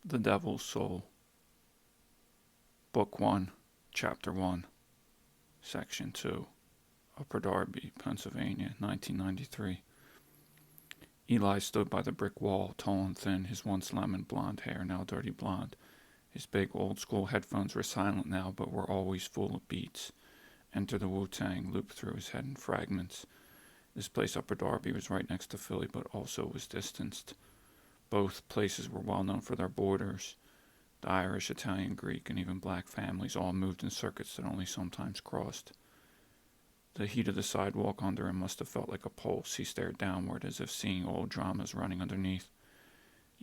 The Devil's Soul, Book 1, Chapter 1, Section 2, Upper Darby, Pennsylvania, 1993. Eli stood by the brick wall, tall and thin, his once lemon blonde hair now dirty blonde. His big old-school headphones were silent now, but were always full of beats. Enter the Wu-Tang looped through his head in fragments. This place, Upper Darby, was right next to Philly, but also was distanced. Both places were well known for their borders. The Irish, Italian, Greek, and even black families all moved in circuits that only sometimes crossed. The heat of the sidewalk under him must have felt like a pulse. He stared downward as if seeing old dramas running underneath.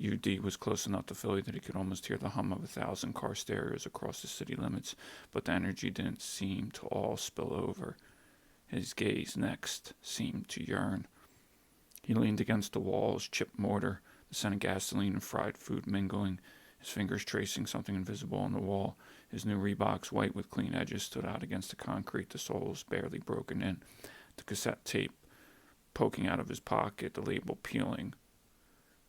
UD was close enough to Philly that he could almost hear the hum of 1,000 car stereos across the city limits, but the energy didn't seem to all spill over. His gaze next seemed to yearn. He leaned against the wall's chipped mortar, the scent of gasoline and fried food mingling, his fingers tracing something invisible on the wall. His new Reeboks, white with clean edges, stood out against the concrete, the soles barely broken in, the cassette tape poking out of his pocket, the label peeling.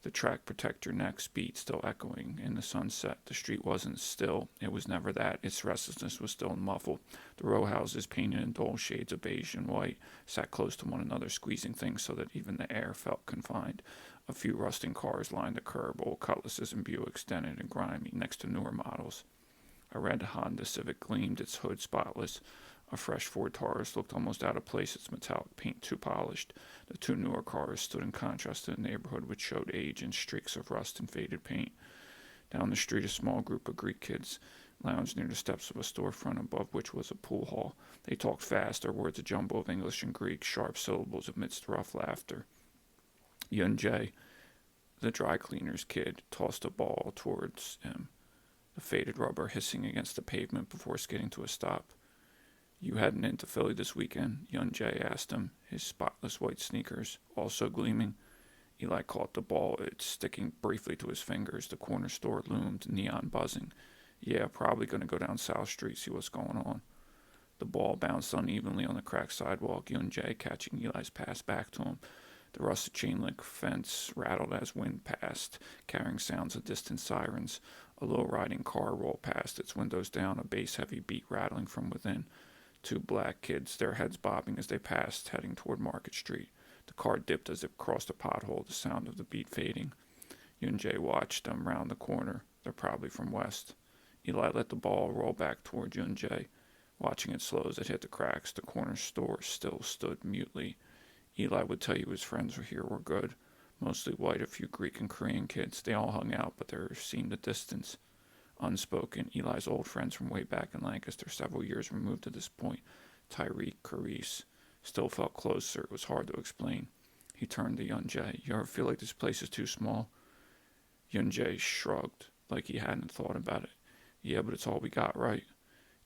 The track protector next beat still echoing in the sunset. The street wasn't still. It was never that. Its restlessness was still muffled. The row houses, painted in dull shades of beige and white, sat close to one another, squeezing things so that even the air felt confined. A few rusting cars lined the curb, old Cutlasses and Buicks, dented and grimy, next to newer models. A red Honda Civic gleamed, its hood spotless. A fresh Ford Taurus looked almost out of place, its metallic paint too polished. The two newer cars stood in contrast to the neighborhood, which showed age and streaks of rust and faded paint. Down the street, a small group of Greek kids lounged near the steps of a storefront above which was a pool hall. They talked fast, their words a jumble of English and Greek, sharp syllables amidst rough laughter. Yun-Jae, the dry cleaner's kid, tossed a ball towards him, the faded rubber hissing against the pavement before skidding to a stop. "You heading into Philly this weekend?" Yun-Jae asked him, his spotless white sneakers also gleaming. Eli caught the ball, it sticking briefly to his fingers. The corner store loomed, neon buzzing. "Yeah, probably going to go down South Street, see what's going on." The ball bounced unevenly on the cracked sidewalk, Yun-Jae catching Eli's pass back to him. The rusted chain-link fence rattled as wind passed, carrying sounds of distant sirens. A low-riding car rolled past, its windows down, a bass-heavy beat rattling from within. Two black kids, their heads bobbing as they passed, heading toward Market Street. The car dipped as it crossed a pothole, the sound of the beat fading. Yun-Jae watched them round the corner. They're probably from west. Eli let the ball roll back toward Yun-Jae, watching it slow as it hit the cracks. The corner store still stood mutely. Eli would tell you his friends here were good. Mostly white, a few Greek and Korean kids. They all hung out, but there seemed a distance. Unspoken, Eli's old friends from way back in Lancaster, several years removed at this point, Tyreek, Carice, still felt closer. It was hard to explain. He turned to Yun-Jae. "You ever feel like this place is too small?" Yun-Jae shrugged, like he hadn't thought about it. "Yeah, but it's all we got, right?"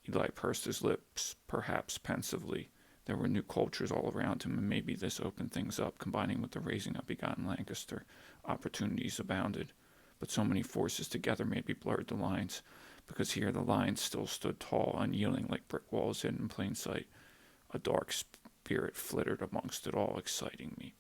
Eli pursed his lips, perhaps pensively. There were new cultures all around him, and maybe this opened things up, combining with the raising up he got in Lancaster. Opportunities abounded. But so many forces together maybe blurred the lines, because here the lines still stood tall, unyielding like brick walls hidden in plain sight. A dark spirit flittered amongst it all, exciting me.